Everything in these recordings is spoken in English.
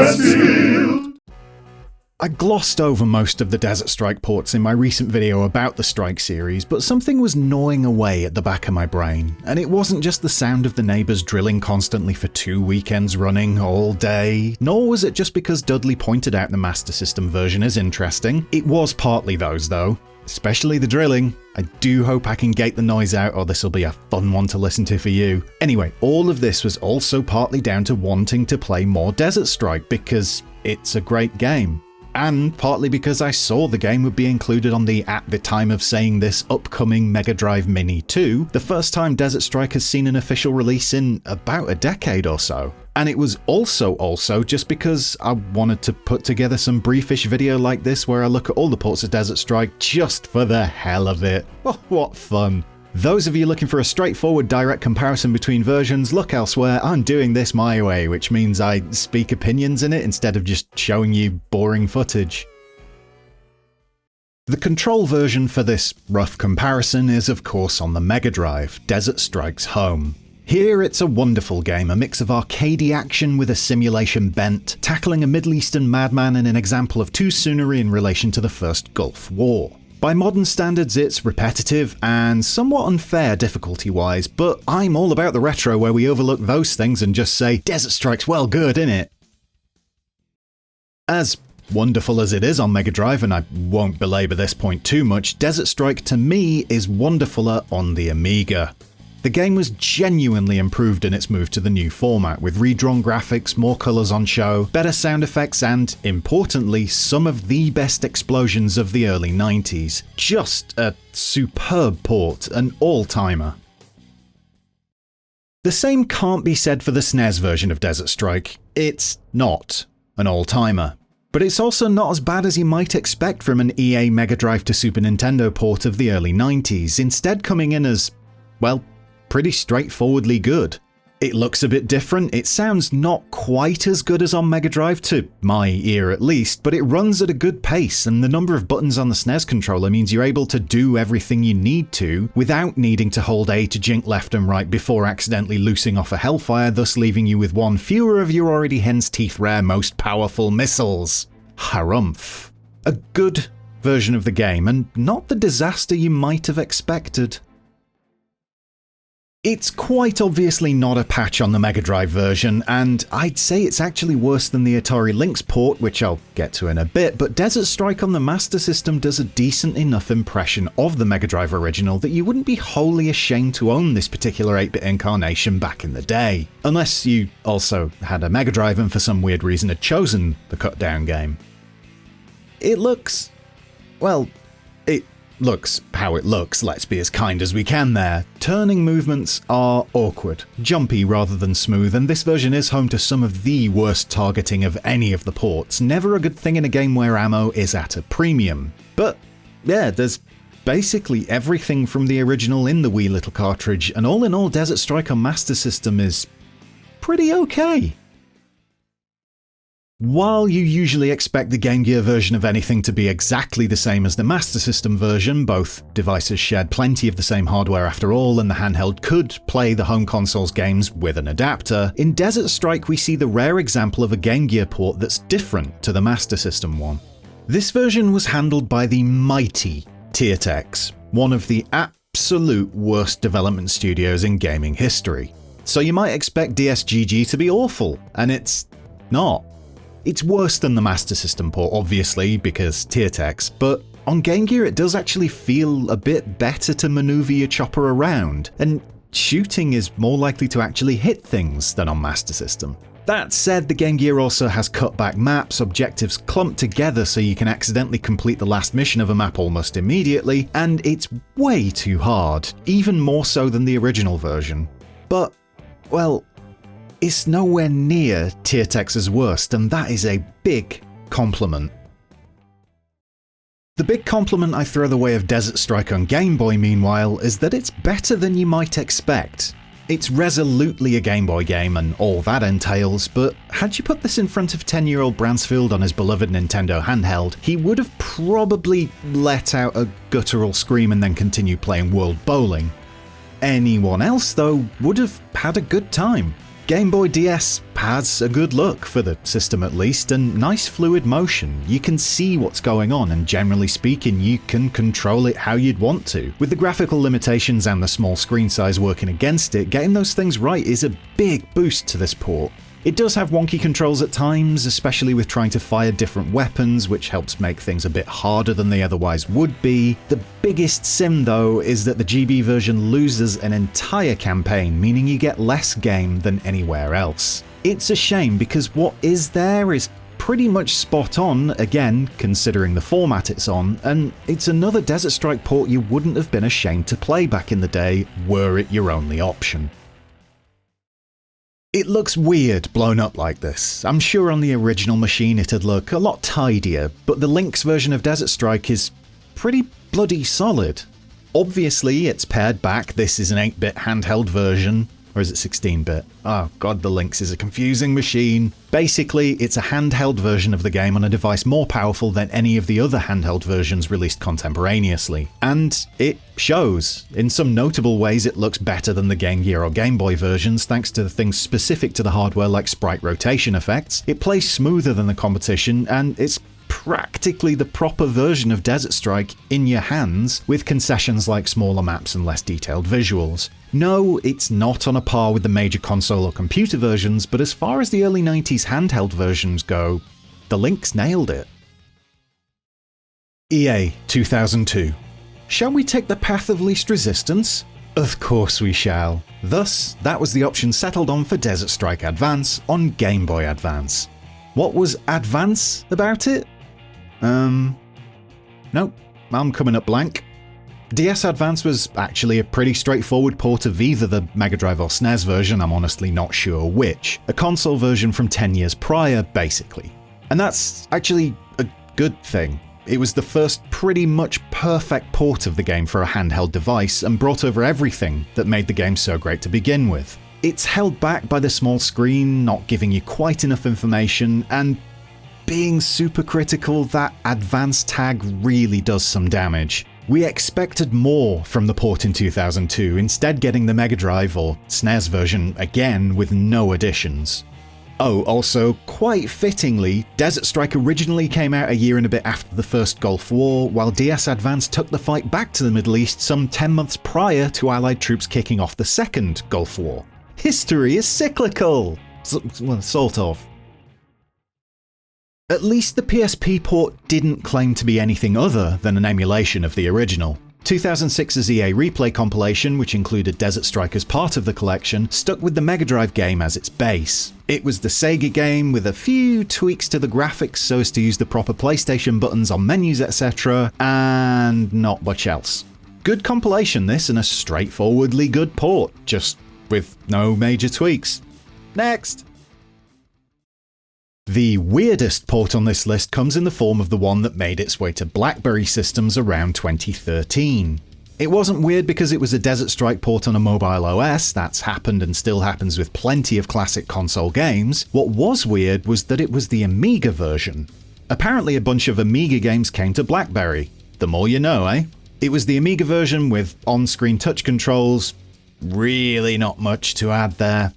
Mansfield. I glossed over most of the Desert Strike ports in my recent video about the Strike series, but something was gnawing away at the back of my brain, and it wasn't just the sound of the neighbours drilling constantly for 2 weekends running all day, nor was it just because Dudley pointed out the Master System version is interesting. It was partly those though, especially the drilling. I do hope I can gate the noise out, or this will be a fun one to listen to for you. Anyway, all of this was also partly down to wanting to play more Desert Strike because it's a great game. And partly because I saw the game would be included on the, at the time of saying this, upcoming Mega Drive Mini 2, the first time Desert Strike has seen an official release in about a decade or so. And it was also just because I wanted to put together some briefish video like this where I look at all the ports of Desert Strike just for the hell of it. Oh, what fun. Those of you looking for a straightforward direct comparison between versions, look elsewhere. I'm doing this my way, which means I speak opinions in it instead of just showing you boring footage. The control version for this rough comparison is of course on the Mega Drive, Desert Strike's home. Here it's a wonderful game, a mix of arcadey action with a simulation bent, tackling a Middle Eastern madman and an example of two scenery in relation to the First Gulf War. By modern standards, it's repetitive and somewhat unfair difficulty-wise, but I'm all about the retro where we overlook those things and just say, Desert Strike's well good, innit? As wonderful as it is on Mega Drive, and I won't belabor this point too much, Desert Strike to me is wonderfuler on the Amiga. The game was genuinely improved in its move to the new format, with redrawn graphics, more colours on show, better sound effects and, importantly, some of the best explosions of the early 90s. Just a superb port, an all-timer. The same can't be said for the SNES version of Desert Strike. It's not an all-timer. But it's also not as bad as you might expect from an EA Mega Drive to Super Nintendo port of the early 90s, instead coming in as, well, pretty straightforwardly good. It looks a bit different, it sounds not quite as good as on Mega Drive, to my ear at least, but it runs at a good pace, and the number of buttons on the SNES controller means you're able to do everything you need to without needing to hold A to jink left and right before accidentally loosing off a Hellfire, thus leaving you with one fewer of your already hen's teeth rare most powerful missiles. Harumph. A good version of the game, and not the disaster you might have expected. It's quite obviously not a patch on the Mega Drive version, and I'd say it's actually worse than the Atari Lynx port, which I'll get to in a bit, but Desert Strike on the Master System does a decent enough impression of the Mega Drive original that you wouldn't be wholly ashamed to own this particular 8-bit incarnation back in the day. Unless you also had a Mega Drive and for some weird reason had chosen the cut-down game. It looks, well, it looks how it looks, let's be as kind as we can there. Turning movements are awkward, jumpy rather than smooth, and this version is home to some of the worst targeting of any of the ports. Never a good thing in a game where ammo is at a premium. But yeah, there's basically everything from the original in the wee little cartridge, and all in all, Desert Strike on Master System is pretty okay. While you usually expect the Game Gear version of anything to be exactly the same as the Master System version, both devices shared plenty of the same hardware after all, and the handheld could play the home console's games with an adapter, in Desert Strike we see the rare example of a Game Gear port that's different to the Master System one. This version was handled by the mighty Tiertex, one of the absolute worst development studios in gaming history. So you might expect DSGG to be awful, and it's not. It's worse than the Master System port, obviously, because Tiertex, but on Game Gear it does actually feel a bit better to maneuver your chopper around, and shooting is more likely to actually hit things than on Master System. That said, the Game Gear also has cutback maps, objectives clumped together so you can accidentally complete the last mission of a map almost immediately, and it's way too hard, even more so than the original version. But, well, it's nowhere near Tiertex's worst, and that is a big compliment. The big compliment I throw the way of Desert Strike on Game Boy, meanwhile, is that it's better than you might expect. It's resolutely a Game Boy game and all that entails, but had you put this in front of 10-year-old Bransfield on his beloved Nintendo handheld, he would have probably let out a guttural scream and then continued playing World Bowling. Anyone else, though, would have had a good time. Game Boy DS has a good look, for the system at least, and nice fluid motion. You can see what's going on, and generally speaking, you can control it how you'd want to. With the graphical limitations and the small screen size working against it, getting those things right is a big boost to this port. It does have wonky controls at times, especially with trying to fire different weapons, which helps make things a bit harder than they otherwise would be. The biggest sin though is that the GB version loses an entire campaign, meaning you get less game than anywhere else. It's a shame because what is there is pretty much spot on, again, considering the format it's on, and it's another Desert Strike port you wouldn't have been ashamed to play back in the day were it your only option. It looks weird blown up like this. I'm sure on the original machine it'd look a lot tidier, but the Lynx version of Desert Strike is pretty bloody solid. Obviously it's pared back, this is an 8-bit handheld version, or is it 16-bit? Oh god, the Lynx is a confusing machine. Basically, it's a handheld version of the game on a device more powerful than any of the other handheld versions released contemporaneously. And it shows. In some notable ways it looks better than the Game Gear or Game Boy versions thanks to the things specific to the hardware like sprite rotation effects. It plays smoother than the competition, and it's practically the proper version of Desert Strike in your hands, with concessions like smaller maps and less detailed visuals. No, it's not on a par with the major console or computer versions, but as far as the early 90s handheld versions go, the Lynx nailed it. EA 2002. Shall we take the path of least resistance? Of course we shall. Thus, that was the option settled on for Desert Strike Advance on Game Boy Advance. What was Advance about it? Nope, I'm coming up blank. DS Advance was actually a pretty straightforward port of either the Mega Drive or SNES version, I'm honestly not sure which. A console version from 10 years prior, basically. And that's actually a good thing. It was the first pretty much perfect port of the game for a handheld device and brought over everything that made the game so great to begin with. It's held back by the small screen, not giving you quite enough information, and being super critical, that Advance tag really does some damage. We expected more from the port in 2002, instead getting the Mega Drive or SNES version again with no additions. Oh, also, quite fittingly, Desert Strike originally came out a year and a bit after the first Gulf War, while DS Advance took the fight back to the Middle East some 10 months prior to Allied troops kicking off the second Gulf War. History is cyclical! Well, sort of. At least the PSP port didn't claim to be anything other than an emulation of the original. 2006's EA Replay compilation, which included Desert Strike as part of the collection, stuck with the Mega Drive game as its base. It was the Sega game with a few tweaks to the graphics so as to use the proper PlayStation buttons on menus, etc., and not much else. Good compilation this, and a straightforwardly good port, just with no major tweaks. Next! The weirdest port on this list comes in the form of the one that made its way to BlackBerry systems around 2013. It wasn't weird because it was a Desert Strike port on a mobile OS, that's happened and still happens with plenty of classic console games. What was weird was that it was the Amiga version. Apparently a bunch of Amiga games came to BlackBerry. The more you know, eh? It was the Amiga version with on-screen touch controls. Really not much to add there.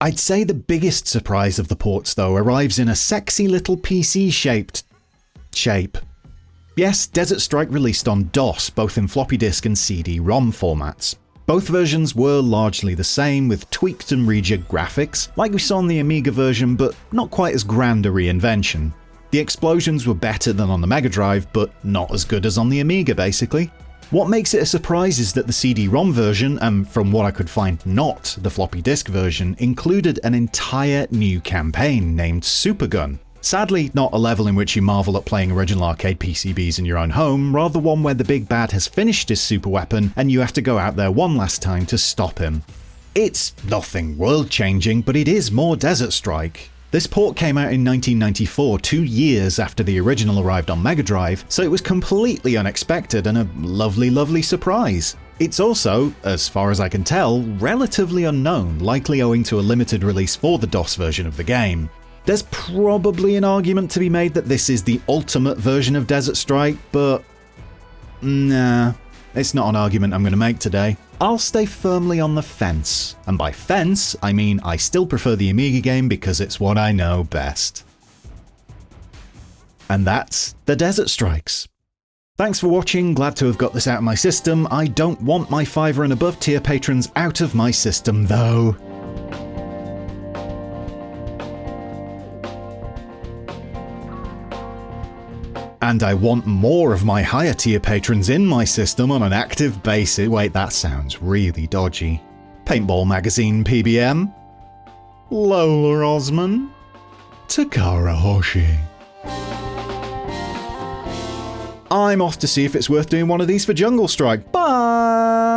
I'd say the biggest surprise of the ports, though, arrives in a sexy little PC-shaped shape. Yes, Desert Strike released on DOS, both in floppy disk and CD-ROM formats. Both versions were largely the same, with tweaked and rejigged graphics, like we saw in the Amiga version, but not quite as grand a reinvention. The explosions were better than on the Mega Drive, but not as good as on the Amiga, basically. What makes it a surprise is that the CD-ROM version, and from what I could find not the floppy disk version, included an entire new campaign named Supergun. Sadly, not a level in which you marvel at playing original arcade PCBs in your own home, rather one where the big bad has finished his super weapon and you have to go out there one last time to stop him. It's nothing world-changing, but it is more Desert Strike. This port came out in 1994, 2 years after the original arrived on Mega Drive, so it was completely unexpected and a lovely surprise. It's also, as far as I can tell, relatively unknown, likely owing to a limited release for the DOS version of the game. There's probably an argument to be made that this is the ultimate version of Desert Strike, but nah, it's not an argument I'm going to make today. I'll stay firmly on the fence. And by fence, I mean I still prefer the Amiga game because it's what I know best. And that's The Desert Strikes. Thanks for watching, glad to have got this out of my system. I don't want my $5 and above tier patrons out of my system though. And I want more of my higher tier patrons in my system on an active basis. Wait, that sounds really dodgy. Paintball Magazine PBM, Lola Osman, Takara Hoshi. I'm off to see if it's worth doing one of these for Jungle Strike. Bye!